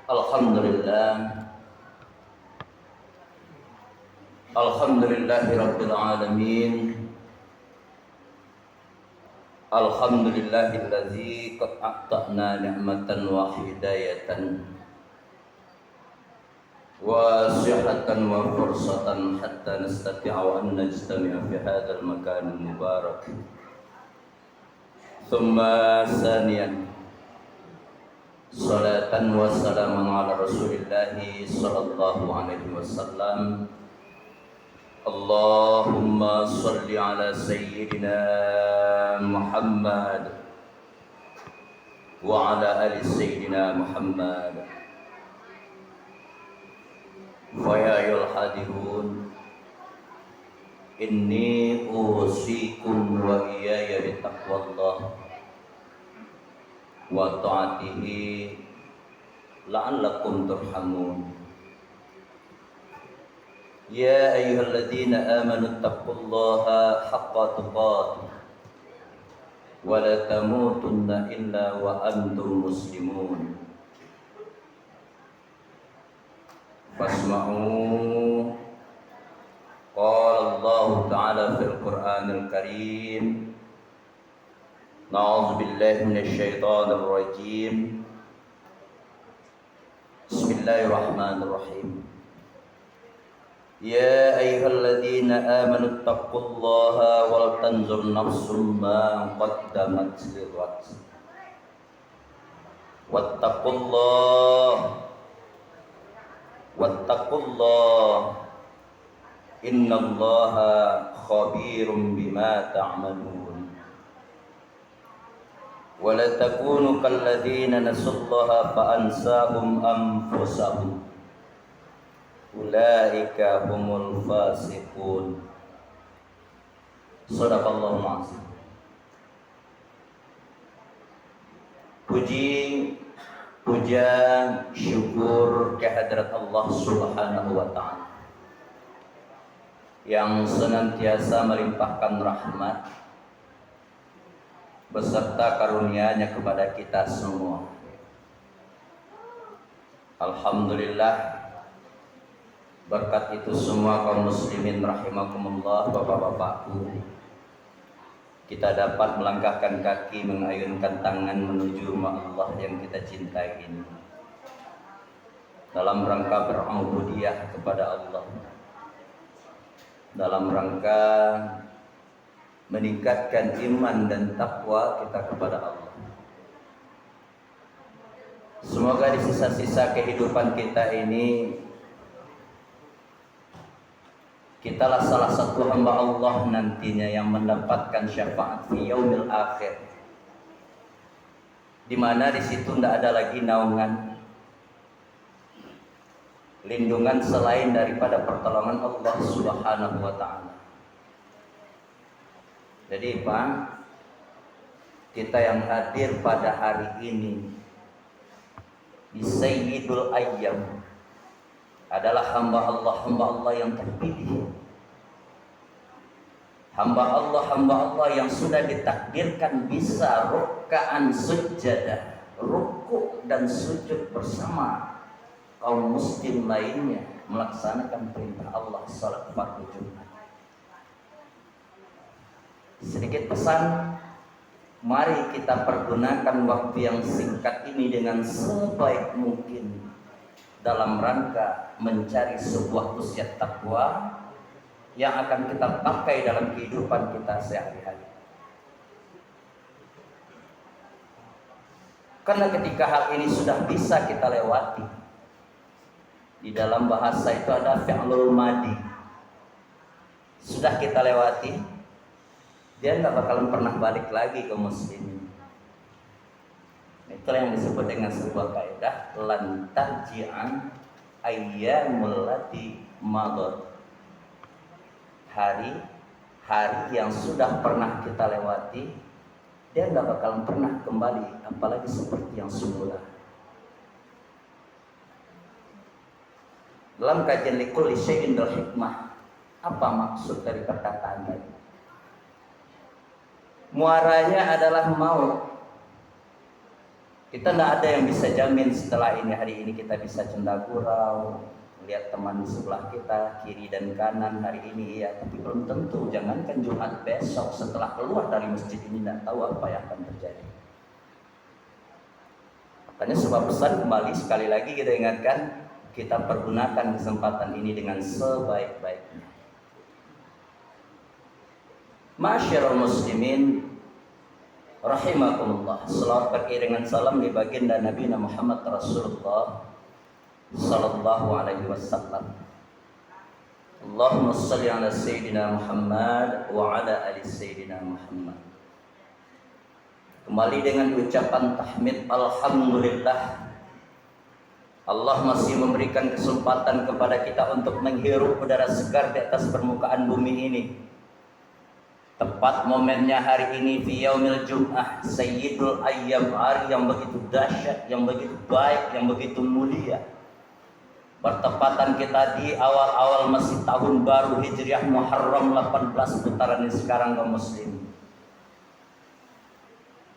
Alhamdulillah, Alhamdulillahi Rabbil Alamin. Alhamdulillahillazi qad a'ta'na ni'matan wa hidayatan wa sihhatan wa fursatan hatta nastati'a an najtami'a fi hadzal makan mubarak. Thumma saniyan salatan wa salaman ala Rasulillahi sallallahu alaihi wasallam. Allahumma salli ala sayyidina Muhammad wa ala ali sayyidina Muhammad. Fa ya ayyuhal hadirun, inni usikum wa iyaya bitaqwallah wa ta'atihi la'allakum turhamun. Ya ayyuhalladzina amanu taqullaha haqqa tuqatih wa la tamutunna illa wa antum muslimun. Fasma'u qala Allah ta'ala fil Qur'anil Karim. Na'udzu billahi minasy syaithanir rajim. Bismillahirrahmanirrahim. Ya ayyuhalladzina amanu taqullaha wal tanzur nafsum ma qaddamat lighad. Wattaqullah innallaha khabirum bima ta'malun. Wa la takunu kalladzina nasullaha fa ansahum anfusahum. Ulaika humul fasiqun. Shadaqallahul azim. Puja, syukur kehadrat Allah Subhanahu wa ta'ala yang senantiasa melimpahkan rahmat beserta karunia-Nya kepada kita semua. Alhamdulillah, berkat itu semua kaum muslimin rahimakumullah, bapak-bapakku, kita dapat melangkahkan kaki, mengayunkan tangan menuju rumah Allah yang kita cintai ini dalam rangka berubudiyah kepada Allah, dalam rangka meningkatkan iman dan takwa kita kepada Allah. Semoga di sisa-sisa kehidupan kita ini kitalah salah satu hamba Allah nantinya yang mendapatkan syafaat fi yaumil akhir, di mana di situ tidak ada lagi naungan, lindungan selain daripada pertolongan Allah Subhanahu wa ta'ala. Jadi Pak, kita yang hadir pada hari ini di Sayyidul Ayyam adalah hamba Allah yang terpilih, hamba Allah yang sudah ditakdirkan bisa ruk'an sujadah, rukuk dan sujud bersama kaum muslim lainnya melaksanakan perintah Allah salat fardu Jumat. Sedikit pesan, mari kita pergunakan waktu yang singkat ini dengan sebaik mungkin dalam rangka mencari sebuah usia takwa yang akan kita pakai dalam kehidupan kita sehari-hari. Karena ketika hal ini sudah bisa kita lewati, di dalam bahasa itu ada fi'lul madi, sudah kita lewati, dia nggak bakalan pernah balik lagi ke muslimin. Itulah yang disebut dengan sebuah kaidah lan tarji'an ayyamul lati madad. Hari yang sudah pernah kita lewati, dia nggak bakalan pernah kembali, apalagi seperti yang semula. Dalam kajian likulli syai'in bil hikmah, apa maksud dari perkataan tadi? Muaranya adalah maut. Kita tidak ada yang bisa jamin setelah ini, hari ini kita bisa cendagurau, lihat teman di sebelah kita, kiri dan kanan hari ini iya, tapi belum tentu. Jangankan Jumat, besok setelah keluar dari masjid ini tidak tahu apa yang akan terjadi. Makanya sebuah pesan kembali sekali lagi kita ingatkan, kita pergunakan kesempatan ini dengan sebaik-baiknya. Masyarul muslimin rahimakumullah, selawat beriringan salam di baginda Nabi Muhammad Rasulullah sallallahu alaihi wasallam. Allahumma shalli ala sayyidina Muhammad wa ala ali sayyidina Muhammad. Kembali dengan ucapan tahmid alhamdulillah, Allah masih memberikan kesempatan kepada kita untuk menghirup udara segar di atas permukaan bumi ini. Tepat momennya hari ini fi yaumil Jum'ah, Sayyidul Ayyam, hari yang begitu dahsyat, yang begitu baik, yang begitu mulia. Bertepatan kita di awal-awal masih tahun baru Hijriah Muharram 18 putaran ini sekarang kaum muslim.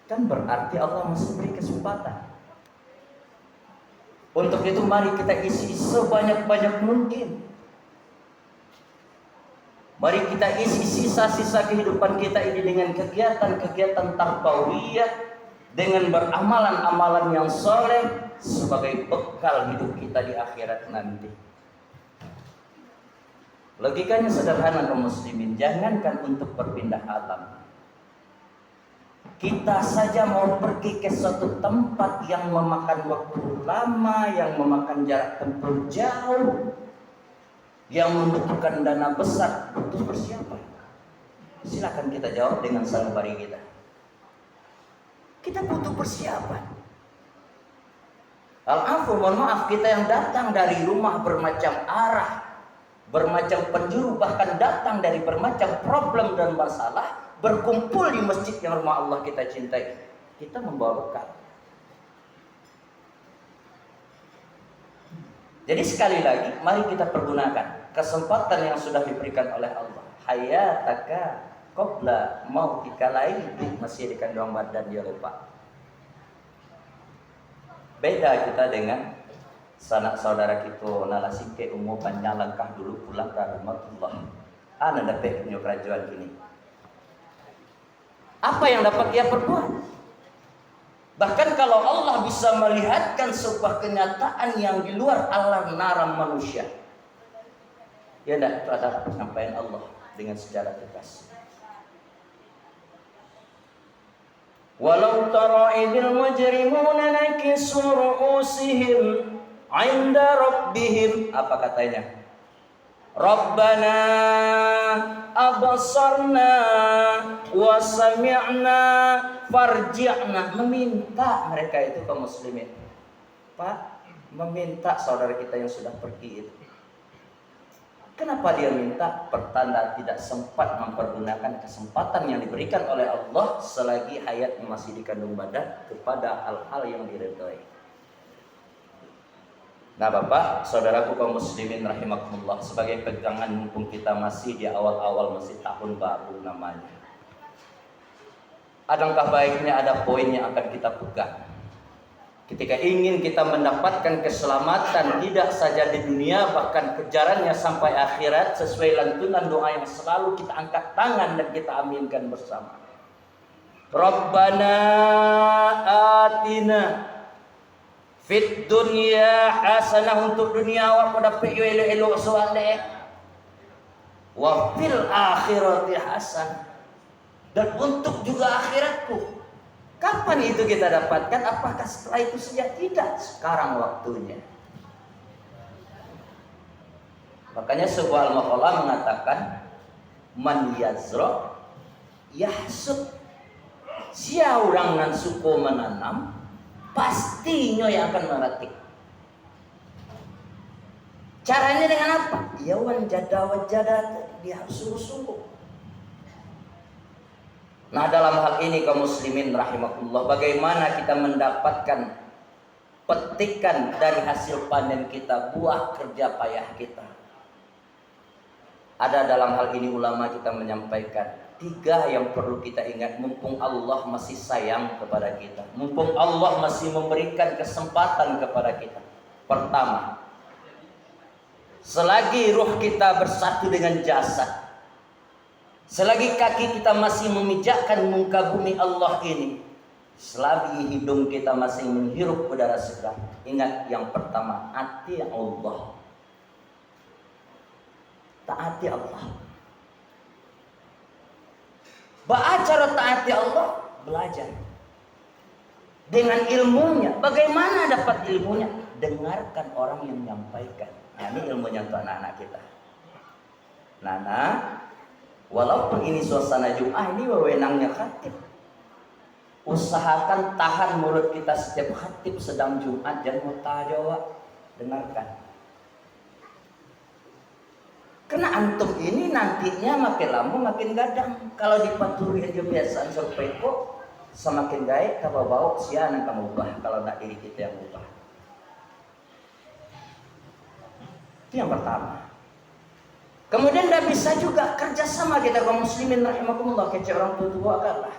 Kan berarti Allah masih beri kesempatan. Untuk itu mari kita isi sebanyak-banyak mungkin. Mari kita isi sisa-sisa kehidupan kita ini dengan kegiatan-kegiatan tarbawiyah, dengan beramalan-amalan yang soleh sebagai bekal hidup kita di akhirat nanti. Logikanya sederhana kaum muslimin, jangankan untuk berpindah alam. Kita saja mau pergi ke suatu tempat yang memakan waktu lama, yang memakan jarak tempuh jauh, yang membutuhkan dana besar, butuh persiapan. Silakan kita jawab dengan sanubari kita. Kita butuh persiapan. Al-afu, mohon maaf, kita yang datang dari rumah bermacam arah, bermacam penjuru, bahkan datang dari bermacam problem dan masalah, berkumpul di masjid yang rumah Allah kita cintai. Kita membawa bekal. Jadi sekali lagi, mari kita pergunakan kesempatan yang sudah diberikan oleh Allah. Hayataka qabla mautika laili, masih dikandung badan dia lupa. Beda kita dengan sanak saudara kita nalasike umuman langkah dulu pulang ke rahmatullah. Ana dapat punya kerajaan ini. Apa yang dapat dia perbuat? Bahkan kalau Allah bisa melihatkan sebuah kenyataan yang di luar alam naram manusia, ya tidak, itu adalah penyampaian Allah dengan secara tegas. Walau tara idil mujrimuna nakisu ru'usihim 'inda rabbihim, apa katanya? Rabbana abasarna wa sami'na farji'na. Meminta mereka itu kaum muslimin, Pak, meminta saudara kita yang sudah pergi itu. Kenapa dia minta? Pertanda tidak sempat mempergunakan kesempatan yang diberikan oleh Allah selagi hayatnya masih dikandung badan kepada hal-hal yang diridhai. Nah Bapak, saudaraku kaum muslimin rahimakumullah, sebagai pegangan mumpung kita masih di awal-awal, masih tahun baru namanya, alangkah baiknya ada poin yang akan kita pegang. Ketika ingin kita mendapatkan keselamatan tidak saja di dunia, bahkan kejarannya sampai akhirat, sesuai lantunan doa yang selalu kita angkat tangan dan kita aminkan bersama. Rabbana atina fit dunya hasanah, untuk dunia awak pada pergi elok-elok soalnya, wa fil akhirati hasan, dan untuk juga akhiratku. Kapan itu kita dapatkan? Apakah setelah itu saja? Tidak, sekarang waktunya. Makanya sebuah al-maqalah mengatakan man yazra yahsud, sia orang nan suko menanam pastinya yang akan meratik. Caranya dengan apa? Ya wan jada dia harus sungguh-sungguh. Nah dalam hal ini kaum muslimin rahimakumullah, bagaimana kita mendapatkan petikan dari hasil panen kita, buah kerja payah kita. Ada dalam hal ini ulama kita menyampaikan, Tiga yang perlu kita ingat mumpung Allah masih sayang kepada kita, mumpung Allah masih memberikan kesempatan kepada kita. Pertama, selagi ruh kita bersatu dengan jasad, selagi kaki kita masih memijakkan muka bumi Allah ini, selagi hidung kita masih menghirup udara segar, ingat yang pertama, ati Allah. Taati Allah. Cara taati Allah, belajar dengan ilmunya. Bagaimana dapat ilmunya? Dengarkan orang yang menyampaikan. Nah, ini ilmunya untuk anak-anak kita. Nana, walaupun ini suasana Jumat, ini wewenangnya khatib. Usahakan tahan mulut kita setiap khatib sedang Jumat, jangan mutajawa. Dengarkan. Karena antum ini nantinya makin lama makin gadang. Kalau dipaturi aja biasaan sampai kok semakin baik kalau bau sian kamu ubah kalau tak diri kita yang ubah. Itu yang pertama. Kemudian tidak bisa juga kerjasama kita kaum muslimin rahimakumullah, kece orang tua kalah.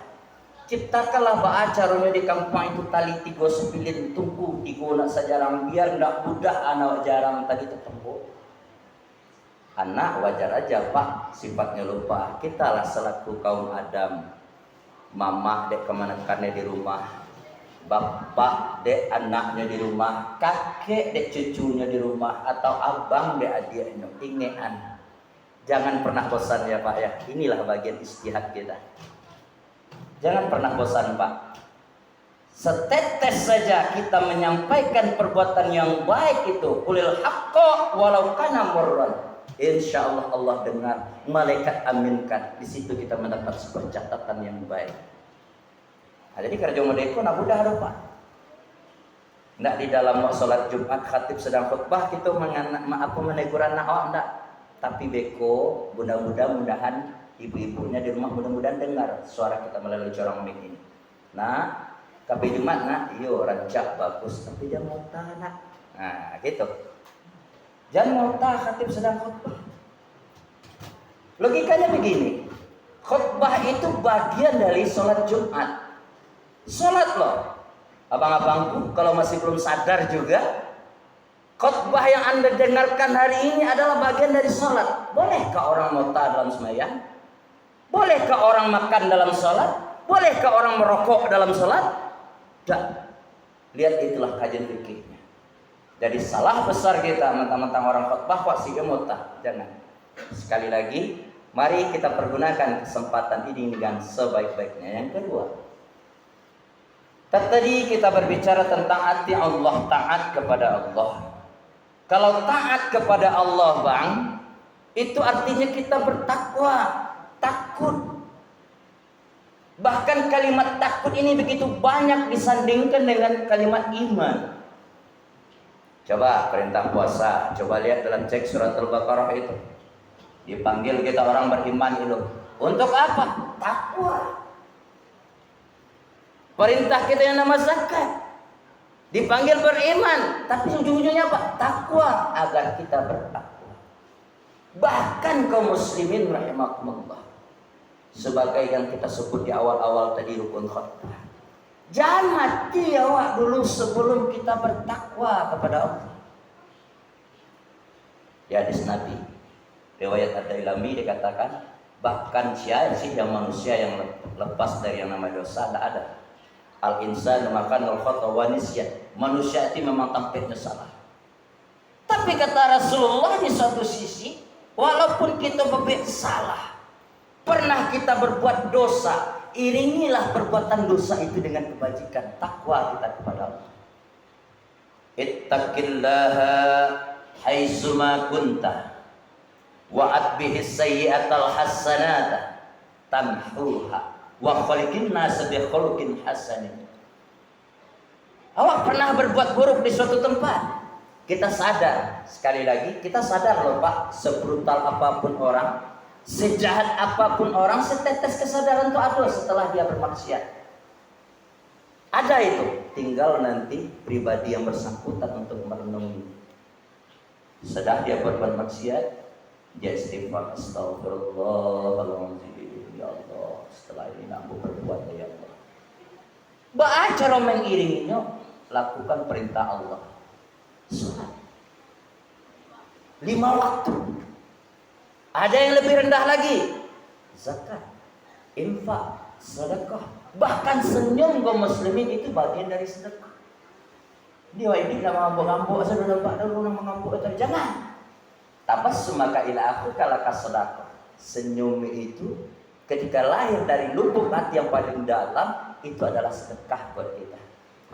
Ciptakanlah ba'acaranya di kampung itu tali tiga sepilin tungku tiga nak sejarang biar tidak mudah anak jarang tadi ketemu. Anak wajar aja pak sifatnya lupa. Kita lah selaku kaum Adam, mama dek kemana-mana di rumah, bapak dek anaknya di rumah, kakek dek cucunya di rumah, atau abang dek adiknya. Ingetan, jangan pernah bosan ya pak ya. Inilah bagian istihad kita. Jangan pernah bosan pak. Setetes saja kita menyampaikan perbuatan yang baik itu, qulil haqqo walau kana murran. Insya Allah Allah dengar, malaikat aminkan. Di situ kita mendapat sebuah catatan yang baik. Nah, jadi kerja modeko nak mudah ada pak. Ndak di dalam sholat Jumat khatib sedang khutbah kita menegur anak ndak. Tapi beko mudah-mudahan ibu-ibunya di rumah mudah-mudahan dengar suara kita melalui corong mic ini. Nah, tapi Jumat nak, iyo rancak bagus tapi jangan mau nak. Nah, gitu. Jangan mau khatib sedang khutbah. Logikanya begini, khutbah itu bagian dari sholat Jumat. Sholat loh, abang-abangku kalau masih belum sadar juga, khutbah yang anda dengarkan hari ini adalah bagian dari sholat. Bolehkah orang mota dalam sembahyang? Bolehkah orang makan dalam sholat? Bolehkah orang merokok dalam sholat? Tidak. Lihat itulah kajian fikihnya. Jadi salah besar kita mentang-mentang orang khutbah kok sih gemota. Jangan. Sekali lagi, mari kita pergunakan kesempatan ini dengan sebaik-baiknya. Yang kedua, tadi kita berbicara tentang ati Allah, taat kepada Allah. Kalau taat kepada Allah, bang, itu artinya kita bertakwa, takut. Bahkan kalimat takut ini begitu banyak disandingkan dengan kalimat iman. Coba perintah puasa, coba lihat dalam cek surat Al-Baqarah itu. Dipanggil kita orang beriman itu. Untuk apa? Takwa. Perintah kita yang nama zakat. Dipanggil beriman, tapi ujung-ujungnya apa? Takwa, agar kita bertakwa. Bahkan kaum muslimin rahimakumullah, sebagai yang kita sebut di awal-awal tadi rukun khutbah. Jangan mati awak dulu sebelum kita bertakwa kepada Allah. Di hadis Nabi, riwayat Ad-Dailami dikatakan, bahkan siapa sih yang manusia yang lepas dari yang nama dosa? Tidak ada. Al-insan makan al-khata wa nisyan. Manusia itu memang tampaknya salah. Tapi kata Rasulullah di suatu sisi, walaupun kita berbuat salah, pernah kita berbuat dosa, iringilah perbuatan dosa itu dengan kebajikan, takwa kita kepada Allah. Ittaqillaha haitsuma kunta wa atbihis sayyi'atal hasanata tamhuha wa khaliqin nas bi khuluqin hasanin. Awak pernah berbuat buruk di suatu tempat, kita sadar, sekali lagi kita sadar loh Pak, sebrutal apapun orang, sejahat apapun orang, setetes kesadaran itu ada setelah dia bermaksiat. Ada itu, tinggal nanti pribadi yang bersangkutan untuk merenungi. Setelah dia berbuat maksiat, dia istighfar, astagfirullahaladzim, Ya Allah, setelah ini nak berbuat ya Allah. Baca cara mengiringinya, lakukan perintah Allah. Salat 5 waktu. Ada yang lebih rendah lagi, zakat, infak, sedekah. Bahkan senyum kaum muslimin itu bagian dari sedekah. Dia ini nama mengambil asal nampak dulu nama mengambil itu jangan. Tabassum maka ila aku kalaka sedekah. Senyum itu ketika lahir dari lubuk hati yang paling dalam itu adalah sedekah buat kita.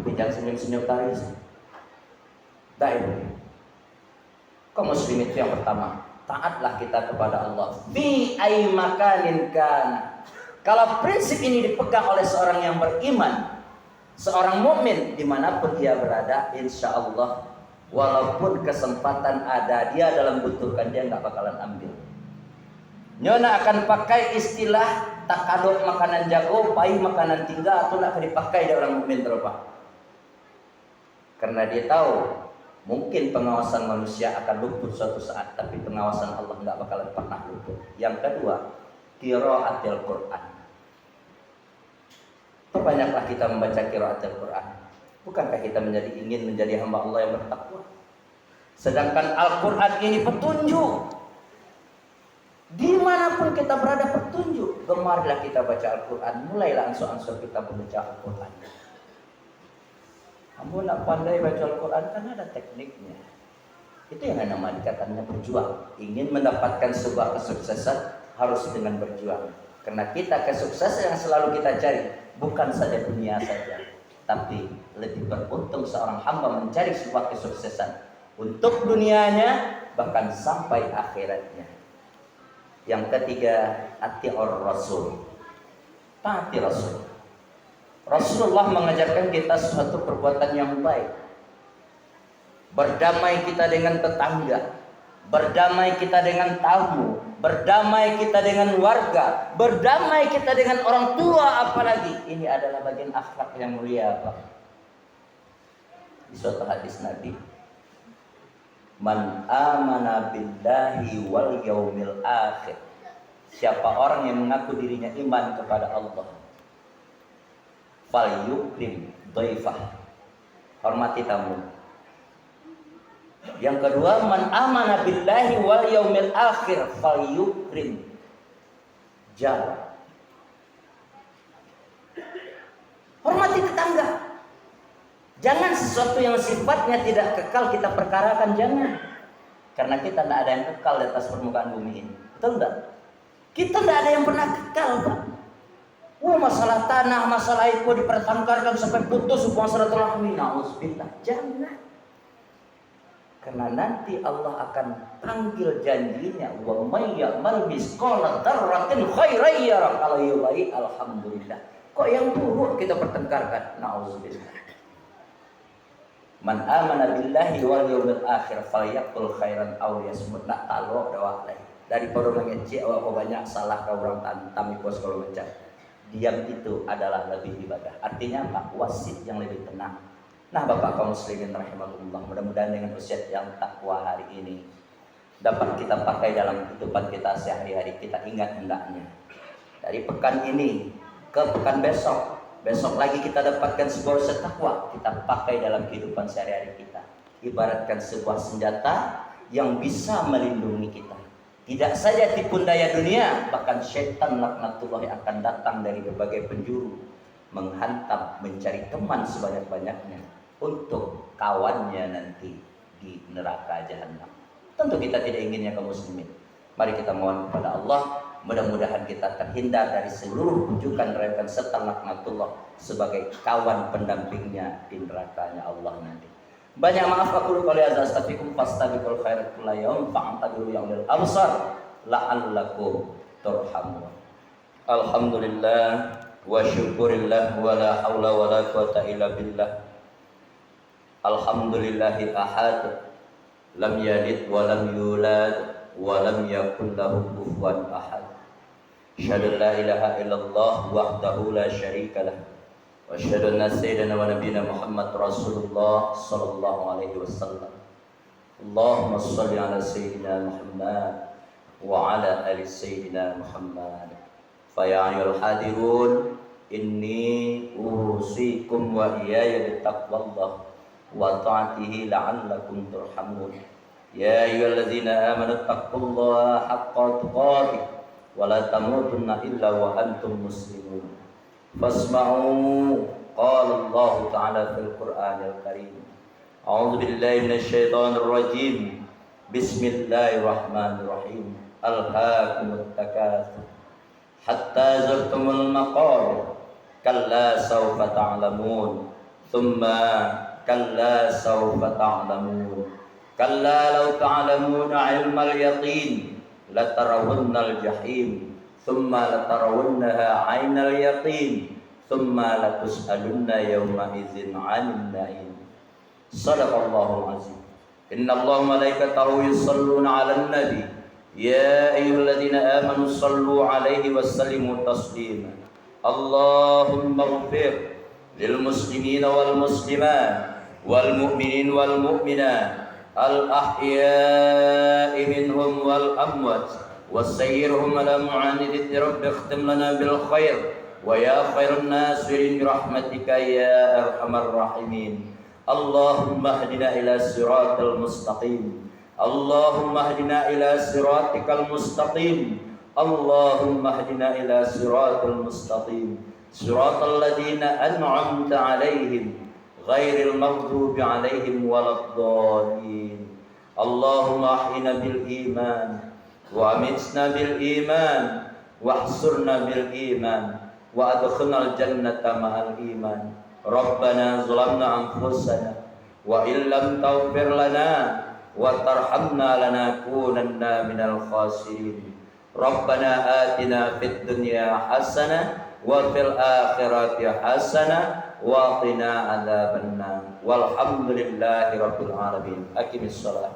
Tapi jangan senyum-senyum tadi. Baik. Kaum muslimin itu yang pertama, taatlah kita kepada Allah. Fi ay makanin kana. Kalau prinsip ini dipegang oleh seorang yang beriman, seorang mukmin dimanapun dia berada, insya Allah, walaupun kesempatan ada, dia dalam butuhkan dia nggak bakalan ambil. Nyona akan pakai istilah takadok makanan jago, pai makanan tinggal, atau nak dipakai dari orang mukmin terlupa. Karena dia tahu mungkin pengawasan manusia akan luput suatu saat, tapi pengawasan Allah nggak bakalan pernah luput. Yang kedua, qiraatul Quran. Perbanyaklah kita membaca qiraatul Quran. Bukankah kita ingin menjadi hamba Allah yang bertakwa? Sedangkan Al-Quran ini petunjuk. Dimanapun kita berada petunjuk. Gemarilah kita baca Al-Quran. Mulailah ansur-ansur kita membaca Al-Quran. Kamu nak pandai baca Al-Quran kan ada tekniknya. Itu yang nama dikatakannya berjuang. Ingin mendapatkan sebuah kesuksesan harus dengan berjuang. Karena kita kesuksesan yang selalu kita cari bukan saja dunia saja, tapi lebih beruntung seorang hamba mencari sebuah kesuksesan untuk dunianya bahkan sampai akhiratnya. Yang ketiga, ati'ur Rasul. Taati Rasul. Rasulullah mengajarkan kita suatu perbuatan yang baik. Berdamai kita dengan tetangga, berdamai kita dengan tamu, berdamai kita dengan warga, berdamai kita dengan orang tua apalagi. Ini adalah bagian akhlak yang mulia, Pak. Di suatu hadis Nabi, man amana billahi wal yaumil akhir. Siapa orang yang mengaku dirinya iman kepada Allah, fal yukrim dhaifah. Hormati tamu. Yang kedua, man amana billahi wal yaumil akhir fal yukrim jar. Hormati tetangga. Jangan sesuatu yang sifatnya tidak kekal kita perkarakan, jangan. Karena kita tidak ada yang kekal di atas permukaan bumi ini. Betul tidak? Kita tidak ada yang pernah kekal, Pak. Masalah tanah, masalah itu dipertengkarkan sampai putus hubungan silaturahmi. Nauzubillah. Jangan. Karena nanti Allah akan panggil janjinya, wa may ya'mal misqala dzarratin khairan yarah. Kalau yubai alhamdulillah. Kok yang buruk kita pertengkarkan? Nauzubillah. Man amana billahi wal yaumil akhir falyaqul khairan aw yasmut. Nak talo dawah lain. Daripada mengecek awak banyak salah ka urang tantam ikos kalau macam. Diam itu adalah lebih ibadah. Artinya apa? Wasit yang lebih tenang. Nah, Bapak kaum muslimin rahimakumullah, mudah-mudahan dengan usia yang takwa hari ini dapat kita pakai dalam kehidupan kita sehari-hari. Kita ingat hendaknya dari pekan ini ke pekan besok, besok lagi kita dapatkan sebuah usia takwa, kita pakai dalam kehidupan sehari-hari kita. Ibaratkan sebuah senjata yang bisa melindungi kita. Tidak saja tipu daya dunia, bahkan syaitan laknatullah yang akan datang dari berbagai penjuru menghantam, mencari teman sebanyak-banyaknya untuk kawannya nanti di neraka jahanam. Tentu kita tidak inginnya kaum muslimin. Mari kita mohon kepada Allah, mudah-mudahan kita terhindar dari seluruh pujukan, rayuan serta laknatullah sebagai kawan pendampingnya di nerakanya Allah nanti. Banyak maaf aku qouli hadza astaghfirukum fastabiqul khairat kullu yaum fa'tabiru yaumil absar la'allakum turhamun. Alhamdulillah wa syukurillah wa la haula wa la quwata illa billah. Alhamdulillahil ahad lam yalid wa lam yulad wa lam yakul lahu kufuwan ahad. Asyhadu an la ilaha illallah wahdahu la syarika lah. Wa asyhadu anna sayyidina wa nabiyyina Muhammad Rasulullah sallallahu alaihi wasallam. Allahumma shalli ala sayyidina Muhammad wa ala ali sayyidina Muhammad. Fa ya ayyuhal hadirun, inni usikum wa iyaya bittaqwallah wa ta'atihi la'allakum turhamun. Ya ayyuhalladzina amanu taqullaha haqqa tuqatih wa la tamutunna illa wa antum muslimun. Fasma'u qala Allah ta'ala fil Qur'anil Karim. A'udzu billahi minasy syaithanir rajim. Bismillahirrahmanirrahim. Alhaakumut takatsur hatta zurtumul maqabir. Kalla sawfa ta'lamun. Thumma kalla sawfa ta'lamun. Kalla law ta'lamuna 'ilmal yaqin latarawunnal jahim. Thumma latarawunnaha 'ainal yaqin. Thumma latus'alunna yawma idzin 'anil na'im. Shadaqallahul azim. Innallaha wa malaikatahu yusholluna 'alan nabi. Ya ayyuhalladzina amanu shallu 'alaihi wa sallimu taslima. Allahumma ighfir lil muslimina wal muslimat wal mu'minin wal mu'minat al ahya'i minhum wal amwat wasayyirhum ala mu'anidati rabbi ikhtim lana bil khair wa ya khairan nasirin bi rahmatika ya arhamar rahimin. Allahumma hdina ila siratal mustaqim. Allahumma hdina ila siratikal mustaqim. Allahumma hdina ila siratal mustaqim. Siratal ladzina an'amta 'alaihim ghairil maghdubi 'alaihim waladdallin. Allahumma ahyina bil iman wa amitna bil iman wahsurna bil iman wa adkhilnal jannata ma'al iman. Rabbana zalamna anfusana wa illam taghfir lana wa tarhamna lanakunanna minal khasirin. Rabbana atina fid dunya hasanah wa fil akhirati hasanah wa qina adzabannar. Walhamdulillahi rabbil alamin. Aqimis shalah.